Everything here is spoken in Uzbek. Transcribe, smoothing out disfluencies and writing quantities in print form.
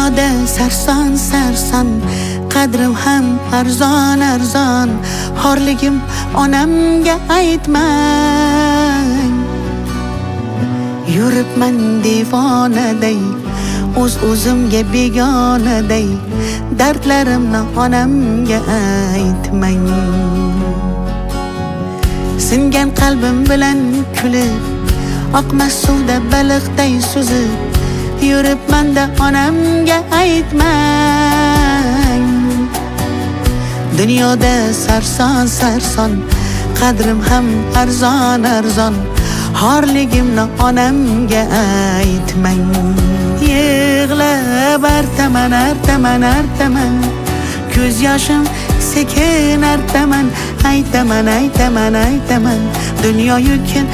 Dunyoda sarson sarson, qadrim ham arzon arzon. Xorligim onamga aytmang. Yuribman devonaday, o'zimga begonaday. Dardlarimni onamga aytmang. Singan qalbim bilan kulib, oqmas suvda baliqday suzib, yuribman-da onamga aytmang. Dunyoda sarson sarson, qadrim ham arzon arzon. Xorligimni onamga aytmang. Yig'lab artaman artaman artaman, ko'z yoshim sekin artaman. Aytaman aytaman aytaman, dunyo yukin